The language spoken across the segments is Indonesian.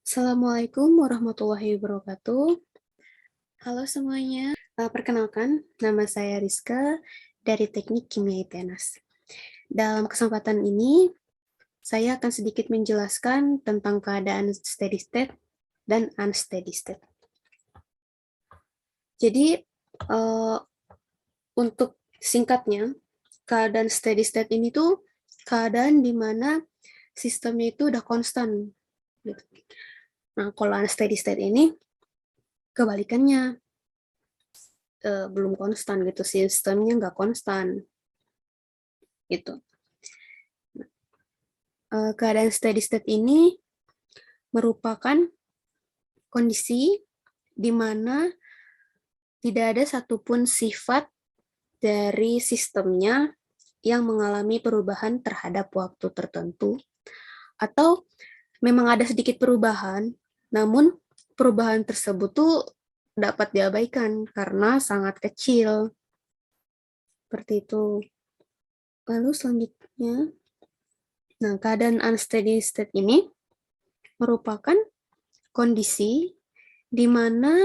Assalamualaikum warahmatullahi wabarakatuh. Halo semuanya, perkenalkan nama saya Rizka dari Teknik Kimia ITENAS. Dalam kesempatan ini, saya akan sedikit menjelaskan tentang keadaan steady state dan unsteady state. Jadi, untuk singkatnya, keadaan steady state ini tuh keadaan di mana sistemnya itu udah konstan. Gitu. Nah, kalau unsteady state ini kebalikannya, belum konstan gitu, sistemnya nggak konstan gitu. Keadaan steady state ini merupakan kondisi di mana tidak ada satupun sifat dari sistemnya yang mengalami perubahan terhadap waktu tertentu, atau memang ada sedikit perubahan, namun perubahan tersebut tuh dapat diabaikan karena sangat kecil. Seperti itu. Lalu selanjutnya, nah keadaan unsteady state ini merupakan kondisi di mana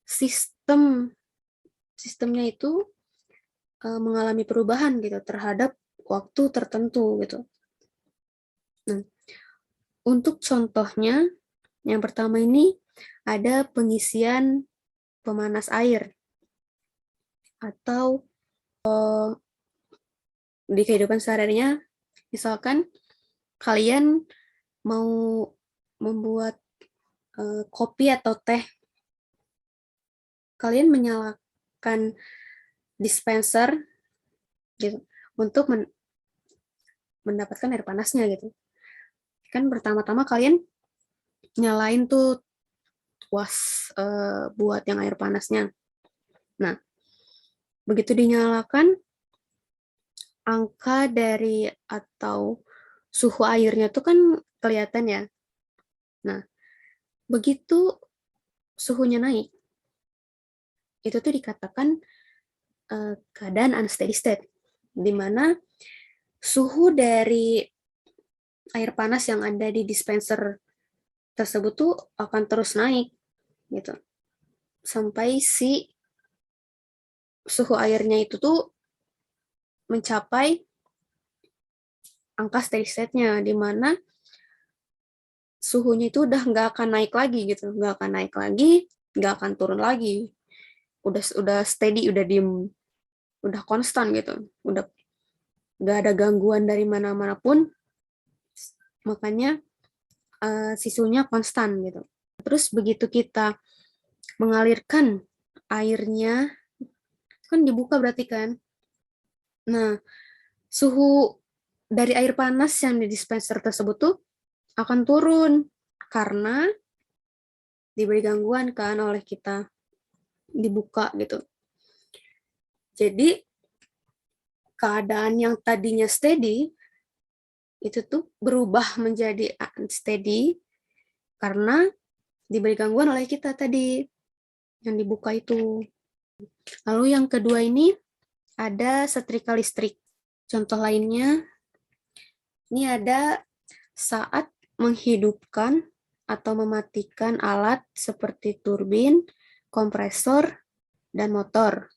sistemnya itu mengalami perubahan gitu terhadap waktu tertentu gitu. Nah, untuk contohnya, yang pertama ini ada pengisian pemanas air atau di kehidupan sehari-harinya, misalkan kalian mau membuat kopi atau teh, kalian menyalakan dispenser gitu untuk mendapatkan air panasnya gitu. Kan pertama-tama kalian nyalain tuh was buat yang air panasnya. Nah, begitu dinyalakan, angka dari atau suhu airnya tuh kan kelihatan ya. Nah, begitu suhunya naik, itu tuh dikatakan keadaan unsteady state, di mana suhu dari air panas yang ada di dispenser tersebut tuh akan terus naik gitu sampai si suhu airnya itu tuh mencapai angka steady state-nya, di mana suhunya itu udah nggak akan naik lagi gitu, nggak akan naik lagi, nggak akan turun lagi, udah steady, udah diem, udah konstan gitu, udah nggak ada gangguan dari mana-mana pun, makanya si suhunya konstan gitu. Terus begitu kita mengalirkan airnya, kan dibuka berarti kan. Nah, suhu dari air panas yang di dispenser tersebut tuh akan turun karena diberi gangguan kan oleh kita, dibuka gitu. Jadi keadaan yang tadinya steady itu tuh berubah menjadi unsteady karena diberi gangguan oleh kita tadi yang dibuka itu. Lalu yang kedua ini ada setrika listrik. Contoh lainnya, ini ada saat menghidupkan atau mematikan alat seperti turbin, kompresor, dan motor.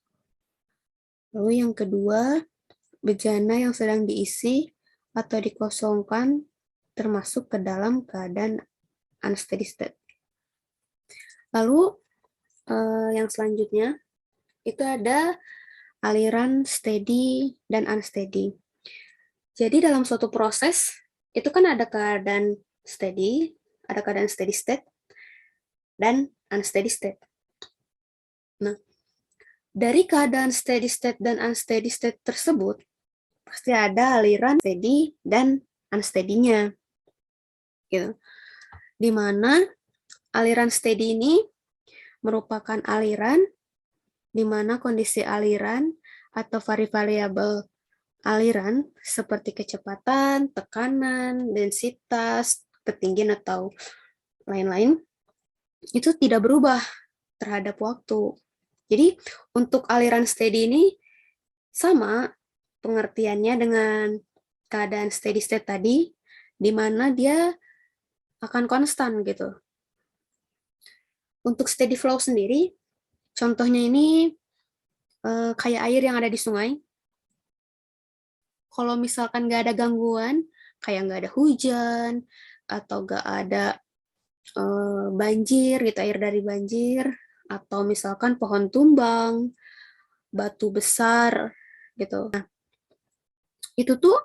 Lalu yang kedua, bejana yang sedang diisi atau dikosongkan termasuk ke dalam keadaan unsteady state. Lalu yang selanjutnya itu ada aliran steady dan unsteady. Jadi dalam suatu proses itu kan ada keadaan steady state, dan unsteady state. Nah, dari keadaan steady state dan unsteady state tersebut, pasti ada aliran steady dan unsteady-nya. Gitu. Di mana aliran steady ini merupakan aliran di mana kondisi aliran atau variabel aliran seperti kecepatan, tekanan, densitas, ketinggian, atau lain-lain itu tidak berubah terhadap waktu. Jadi untuk aliran steady ini sama pengertiannya dengan keadaan steady state tadi, di mana dia akan konstan gitu. Untuk steady flow sendiri, contohnya ini kayak air yang ada di sungai. Kalau misalkan nggak ada gangguan, kayak nggak ada hujan, atau nggak ada banjir gitu, air dari banjir, atau misalkan pohon tumbang, batu besar gitu. Nah, itu tuh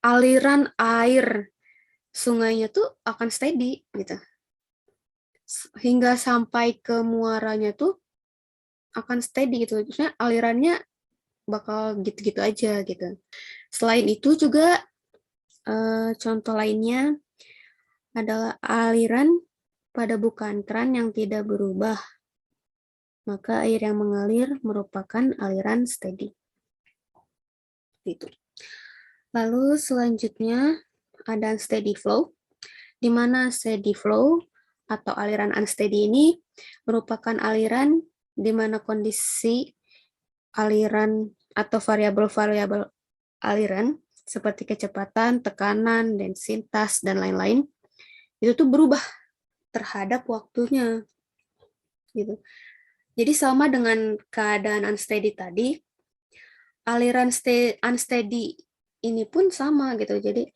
aliran air sungainya tuh akan steady gitu. Hingga sampai ke muaranya tuh akan steady gitu. Maksudnya alirannya bakal gitu-gitu aja gitu. Selain itu juga contoh lainnya adalah aliran pada bukantran yang tidak berubah. Maka air yang mengalir merupakan aliran steady. Gitu. Lalu selanjutnya ada unsteady flow, di mana steady flow atau aliran unsteady ini merupakan aliran di mana kondisi aliran atau variabel-variabel aliran seperti kecepatan, tekanan, densitas, dan lain-lain itu tuh berubah terhadap waktunya gitu. Jadi sama dengan keadaan unsteady tadi, aliran unsteady ini pun sama gitu. Jadi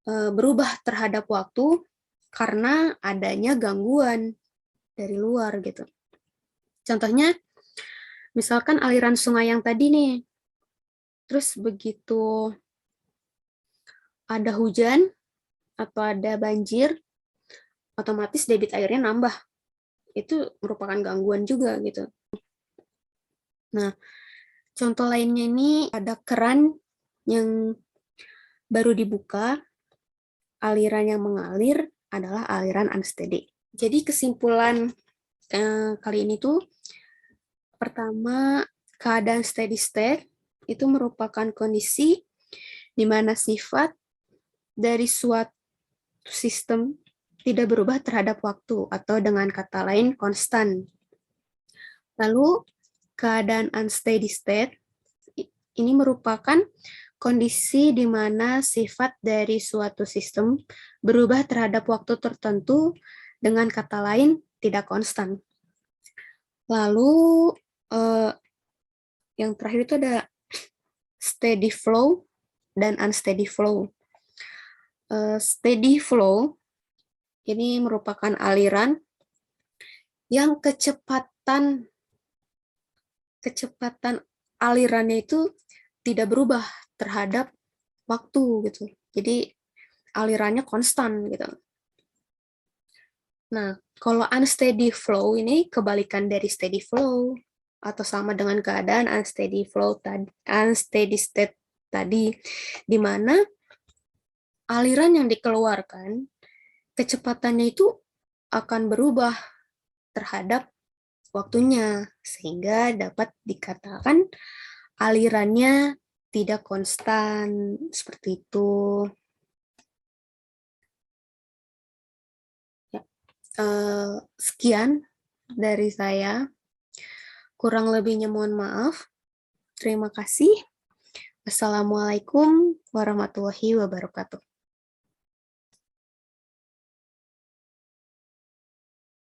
berubah terhadap waktu karena adanya gangguan dari luar gitu. Contohnya, misalkan aliran sungai yang tadi nih, terus begitu ada hujan atau ada banjir, otomatis debit airnya nambah. Itu merupakan gangguan juga gitu. Nah, contoh lainnya ini ada keran yang baru dibuka, aliran yang mengalir adalah aliran unsteady. Jadi kesimpulan kali ini tuh, pertama, keadaan steady state itu merupakan kondisi di mana sifat dari suatu sistem tidak berubah terhadap waktu, atau dengan kata lain konstan. Lalu keadaan unsteady state ini merupakan kondisi di mana sifat dari suatu sistem berubah terhadap waktu tertentu, dengan kata lain tidak konstan. Lalu yang terakhir itu ada steady flow dan unsteady flow. Steady flow ini merupakan aliran yang kecepatan alirannya itu tidak berubah terhadap waktu gitu. Jadi alirannya konstan gitu. Nah, kalau unsteady flow ini kebalikan dari steady flow, atau sama dengan keadaan unsteady flow tadi, unsteady state tadi, di mana aliran yang dikeluarkan kecepatannya itu akan berubah terhadap waktunya, sehingga dapat dikatakan alirannya tidak konstan, seperti itu. Ya, sekian dari saya. Kurang lebihnya mohon maaf. Terima kasih. Wassalamualaikum warahmatullahi wabarakatuh.